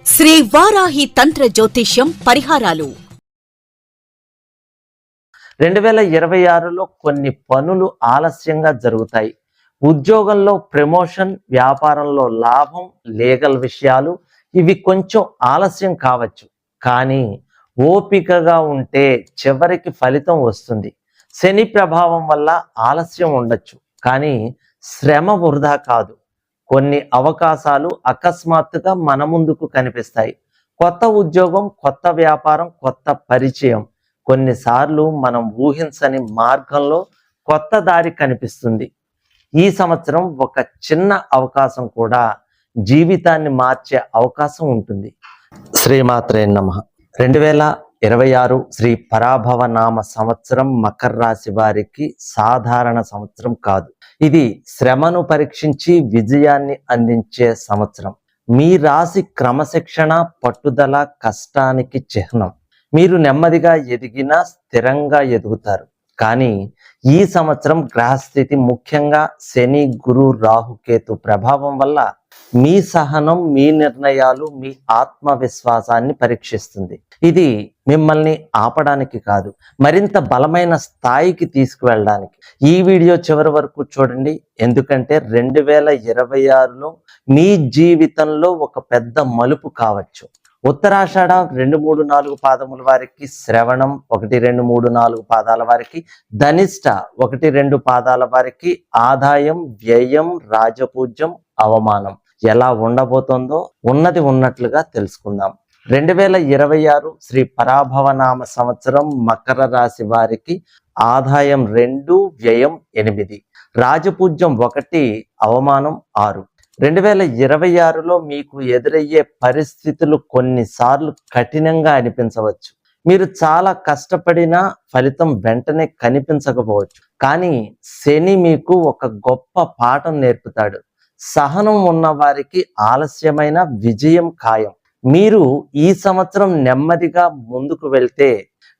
శ్రీ వారాహి తంత్ర జ్యోతిష్యం పరిహారాలు 2026లో కొన్ని పనులు ఆలస్యంగా జరుగుతాయి. ఉద్యోగంలో ప్రమోషన్, వ్యాపారంలో లాభం, లీగల్ విషయాలు ఇవి కొంచెం ఆలస్యం కావచ్చు. కానీ ఓపికగా ఉంటే చివరికి ఫలితం వస్తుంది. శని ప్రభావం వల్ల ఆలస్యం ఉండొచ్చు, కానీ శ్రమ వృధా కాదు. కొన్ని అవకాశాలు అకస్మాత్తుగా మన ముందుకు కనిపిస్తాయి. కొత్త ఉద్యోగం, కొత్త వ్యాపారం, కొత్త పరిచయం. కొన్నిసార్లు మనం ఊహించని మార్గంలో కొత్త దారి కనిపిస్తుంది. ఈ సంవత్సరం ఒక చిన్న అవకాశం కూడా జీవితాన్ని మార్చే అవకాశం ఉంటుంది. శ్రీమాత్రే నమః. 2026 శ్రీ పరాభవ నామ సంవత్సరం మకర రాశి వారికి సాధారణ సంవత్సరం కాదు. ఇది శ్రమను పరీక్షించి విజయాన్ని అందించే సంవత్సరం. మీ రాశి క్రమశిక్షణ, పట్టుదల, కష్టానికి చిహ్నం. మీరు నెమ్మదిగా ఎదిగినా స్థిరంగా ఎదుగుతారు. కానీ ఈ సంవత్సరం గ్రహస్థితి, ముఖ్యంగా శని, గురు, రాహుకేతు ప్రభావం వల్ల మీ సహనం, మీ నిర్ణయాలు, మీ ఆత్మవిశ్వాసాన్ని పరీక్షిస్తుంది. ఇది మిమ్మల్ని ఆపడానికి కాదు, మరింత బలమైన స్థాయికి తీసుకువెళ్ళడానికి. ఈ వీడియో చివరి వరకు చూడండి, ఎందుకంటే 2026లో మీ జీవితంలో ఒక పెద్ద మలుపు కావచ్చు. ఉత్తరాషాఢ 2, 3, 4 పాదముల వారికి, శ్రవణం 1, 2, 3, 4 పాదాల వారికి, ధనిష్ట 1, 2 పాదాల వారికి ఆదాయం, వ్యయం, రాజపూజ్యం, అవమానం ఎలా ఉండబోతోందో ఉన్నది ఉన్నట్లుగా తెలుసుకుందాం. 2026 శ్రీ పరాభవనామ సంవత్సరం మకర రాశి వారికి ఆదాయం 2, వ్యయం 8, రాజపూజ్యం 1, అవమానం 6. 2026లో మీకు ఎదురయ్యే పరిస్థితులు కొన్నిసార్లు కఠినంగా అనిపించవచ్చు. మీరు చాలా కష్టపడినా ఫలితం వెంటనే కనిపించకపోవచ్చు. కానీ శని మీకు ఒక గొప్ప పాఠం నేర్పుతాడు. సహనం ఉన్న వారికి ఆలస్యమైన విజయం ఖాయం. మీరు ఈ సంవత్సరం నెమ్మదిగా ముందుకు వెళ్తే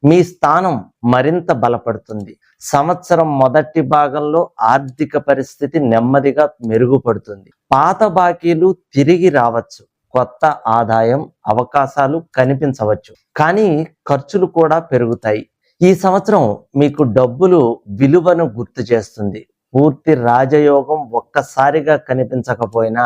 మీ స్థానం మరింత బలపడుతుంది. సంవత్సరం మొదటి భాగంలో ఆర్థిక పరిస్థితి నెమ్మదిగా మెరుగుపడుతుంది. పాత బాకీలు తిరిగి రావచ్చు. కొత్త ఆదాయం, అవకాశాలు కనిపించవచ్చు. కానీ ఖర్చులు కూడా పెరుగుతాయి. ఈ సంవత్సరం మీకు డబ్బులు విలువను గుర్తు చేస్తుంది. పూర్తి రాజయోగం ఒక్కసారిగా కనిపించకపోయినా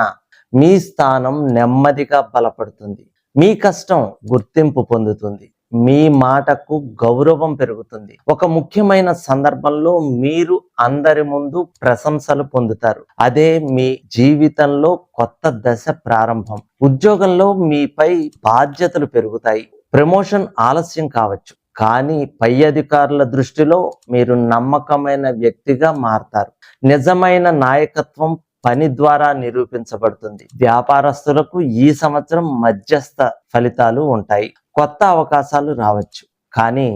మీ స్థానం నెమ్మదిగా బలపడుతుంది. మీ కష్టం గుర్తింపు పొందుతుంది. మీ మాటకు గౌరవం పెరుగుతుంది. ఒక ముఖ్యమైన సందర్భంలో మీరు అందరి ముందు ప్రశంసలు పొందుతారు. అదే మీ జీవితంలో కొత్త దశ ప్రారంభం. ఉద్యోగంలో మీపై బాధ్యతలు పెరుగుతాయి. ప్రమోషన్ ఆలస్యం కావచ్చు, కానీ పై అధికారుల దృష్టిలో మీరు నమ్మకమైన వ్యక్తిగా మారతారు. నిజమైన నాయకత్వం పని ద్వారా నిరూపించబడుతుంది. వ్యాపారస్తులకు ఈ సంవత్సరం మధ్యస్థ ఫలితాలు ఉంటాయి. కొత్త అవకాశాలు రావచ్చు, కానీ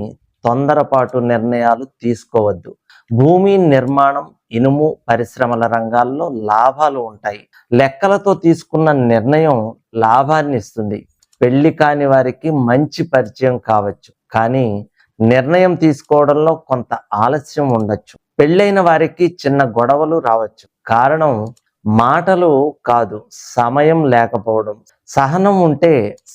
తొందరపాటు నిర్ణయాలు తీసుకోవద్దు. భూమి నిర్మాణం, ఇనుము పరిశ్రమల రంగాల్లో లాభాలు ఉంటాయి. లెక్కలతో తీసుకున్న నిర్ణయం లాభాన్ని ఇస్తుంది. పెళ్లి కాని వారికి మంచి పరిచయం కావచ్చు, కానీ నిర్ణయం తీసుకోవడంలో కొంత ఆలస్యం ఉండొచ్చు. పెళ్ళైన వారికి చిన్న గొడవలు రావచ్చు. కారణం మాటలు కాదు, సమయం లేకపోవడం. సహనం ఉంటే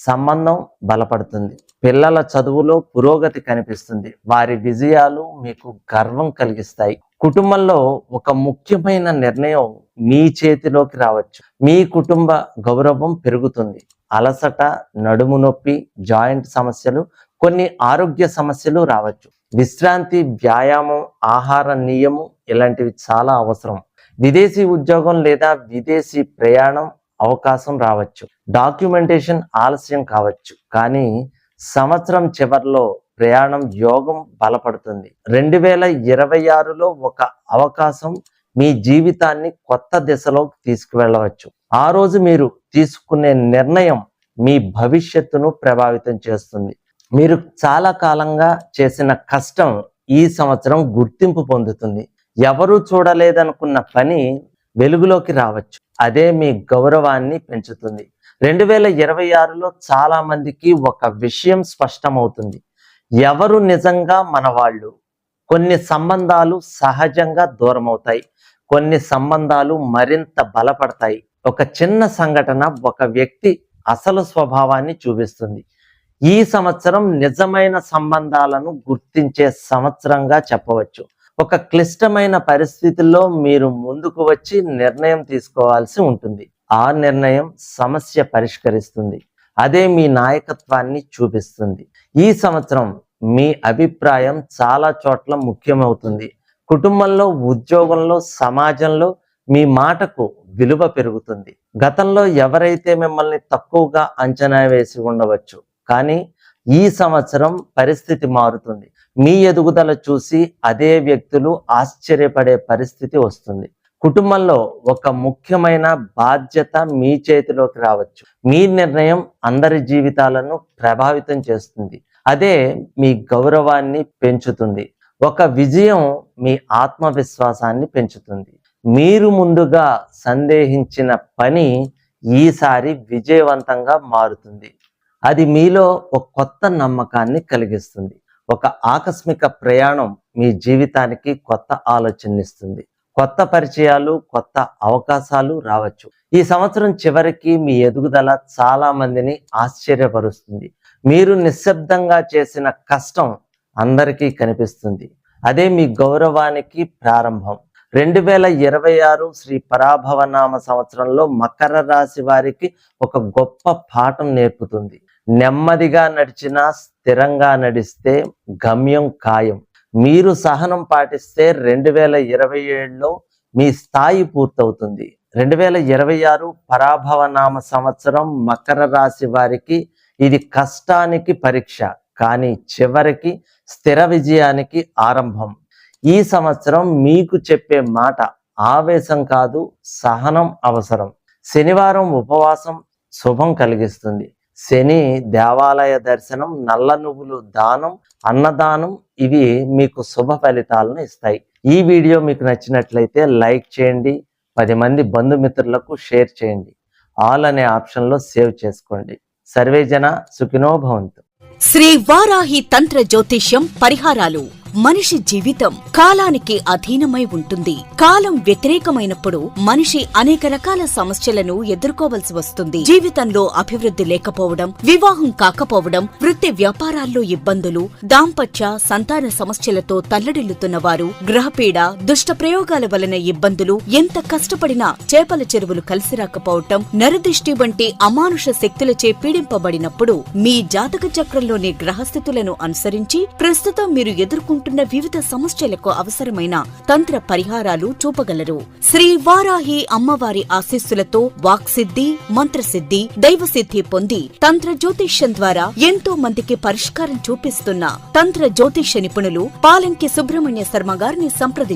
సంబంధం బలపడుతుంది. పిల్లల చదువులో పురోగతి కనిపిస్తుంది. వారి విజయాలు మీకు గర్వం కలిగిస్తాయి. కుటుంబంలో ఒక ముఖ్యమైన నిర్ణయం మీ చేతిలోకి రావచ్చు. మీ కుటుంబ గౌరవం పెరుగుతుంది. అలసట, నడుము నొప్పి, జాయింట్ సమస్యలు, కొన్ని ఆరోగ్య సమస్యలు రావచ్చు. విశ్రాంతి, వ్యాయామం, ఆహార నియమం ఇలాంటివి చాలా అవసరం. విదేశీ ఉద్యోగం లేదా విదేశీ ప్రయాణం అవకాశం రావచ్చు. డాక్యుమెంటేషన్ ఆలస్యం కావచ్చు, కానీ సంవత్సరం చివరిలో ప్రయాణం యోగం బలపడుతుంది. 2026లో ఒక అవకాశం మీ జీవితాన్ని కొత్త దిశలోకి తీసుకువెళ్ళవచ్చు. ఆ రోజు మీరు తీసుకునే నిర్ణయం మీ భవిష్యత్తును ప్రభావితం చేస్తుంది. మీరు చాలా కాలంగా చేసిన కష్టం ఈ సంవత్సరం గుర్తింపు పొందుతుంది. ఎవరూ చూడలేదనుకున్న పని వెలుగులోకి రావచ్చు. అదే మీ గౌరవాన్ని పెంచుతుంది. 2026లో చాలా మందికి ఒక విషయం స్పష్టమవుతుంది. ఎవరు నిజంగా మన వాళ్ళు. కొన్ని సంబంధాలు సహజంగా దూరమవుతాయి, కొన్ని సంబంధాలు మరింత బలపడతాయి. ఒక చిన్న సంఘటన ఒక వ్యక్తి అసలు స్వభావాన్ని చూపిస్తుంది. ఈ సంవత్సరం నిజమైన సంబంధాలను గుర్తించే సంవత్సరంగా చెప్పవచ్చు. ఒక క్లిష్టమైన పరిస్థితుల్లో మీరు ముందుకు వచ్చి నిర్ణయం తీసుకోవాల్సి ఉంటుంది. ఆ నిర్ణయం సమస్య పరిష్కరిస్తుంది. అదే మీ నాయకత్వాన్ని చూపిస్తుంది. ఈ సంవత్సరం మీ అభిప్రాయం చాలా చోట్ల ముఖ్యమవుతుంది. కుటుంబంలో, ఉద్యోగంలో, సమాజంలో మీ మాటకు విలువ పెరుగుతుంది. గతంలో ఎవరైతే మిమ్మల్ని తక్కువగా అంచనా వేసి ఉండవచ్చు, కానీ ఈ సంవత్సరం పరిస్థితి మారుతుంది. మీ ఎదుగుదల చూసి అదే వ్యక్తులు ఆశ్చర్యపడే పరిస్థితి వస్తుంది. కుటుంబంలో ఒక ముఖ్యమైన బాధ్యత మీ చేతిలోకి రావచ్చు. మీ నిర్ణయం అందరి జీవితాలను ప్రభావితం చేస్తుంది. అదే మీ గౌరవాన్ని పెంచుతుంది. ఒక విజయం మీ ఆత్మవిశ్వాసాన్ని పెంచుతుంది. మీరు ముందుగా సందేహించిన పని ఈసారి విజయవంతంగా మారుతుంది. అది మీలో ఒక కొత్త నమ్మకాన్ని కలిగిస్తుంది. ఒక ఆకస్మిక ప్రయాణం మీ జీవితానికి కొత్త ఆలోచననిస్తుంది. కొత్త పరిచయాలు, కొత్త అవకాశాలు రావచ్చు. ఈ సంవత్సరం చివరికి మీ ఎదుగుదల చాలా మందిని ఆశ్చర్యపరుస్తుంది. మీరు నిశ్శబ్దంగా చేసిన కష్టం అందరికీ కనిపిస్తుంది. అదే మీ గౌరవానికి ప్రారంభం. 2026 శ్రీ పరాభవనామ సంవత్సరంలో మకర రాశి వారికి ఒక గొప్ప పాఠం నేర్పుతుంది. నెమ్మదిగా నడిచినా స్థిరంగా నడిస్తే గమ్యం ఖాయం. మీరు సహనం పాటిస్తే 2027లో మీ స్థాయి పూర్తవుతుంది. 2026 పరాభవనామ సంవత్సరం మకర రాశి వారికి ఇది కష్టానికి పరీక్ష, కానీ చివరికి స్థిర విజయానికి ఆరంభం. ఈ సంవత్సరం మీకు చెప్పే మాట ఆవేశం కాదు, సహనం అవసరం. శనివారం ఉపవాసం శుభం కలిగిస్తుంది. శని దేవాలయ దర్శనం, నల్ల నువ్వులు దానం, అన్నదానం ఇవి మీకు శుభ ఫలితాలను ఇస్తాయి. ఈ వీడియో మీకు నచ్చినట్లయితే లైక్ చేయండి, 10 మంది బంధుమిత్రులకు షేర్ చేయండి. ఆల్ అనే ఆప్షన్లో సేవ్ చేసుకోండి. సర్వే జన సుఖినో భవంతు. శ్రీ వారాహి తంత్ర జ్యోతిష్యం పరిహారాలు. మనిషి జీవితం కాలానికి అధీనమై ఉంటుంది. కాలం వ్యతిరేకమైనప్పుడు మనిషి అనేక రకాల సమస్యలను ఎదుర్కోవలసి వస్తుంది. జీవితంలో అభివృద్ధి లేకపోవడం, వివాహం కాకపోవడం, వృత్తి వ్యాపారాల్లో ఇబ్బందులు, దాంపత్య సంతాన సమస్యలతో తల్లడిల్లుతున్న వారు, గ్రహపీడ, దుష్ట ప్రయోగాల వలన ఇబ్బందులు, ఎంత కష్టపడినా చేపల చెరువులు కలిసి రాకపోవటం, నరదిష్టి వంటి అమానుష శక్తులచే పీడింపబడినప్పుడు మీ జాతక చక్రంలోని గ్రహస్థితులను అనుసరించి ప్రస్తుతం మీరు ఎదుర్కొంటున్న వివిధ సమస్యలకు అవసరమైన తంత్ర పరిహారాలు చూపగలరు. శ్రీ వారాహి అమ్మవారి ఆశీస్సులతో వాక్సిద్ధి, మంత్రసిద్ధి, దైవసిద్ధి పొంది తంత్ర జ్యోతిష్యం ద్వారా ఎంతో మందికి పరిష్కారం చూపిస్తున్న తంత్ర జ్యోతిష్య నిపుణులు పాలంకి సుబ్రహ్మణ్య శర్మ గారిని సంప్రదించండి.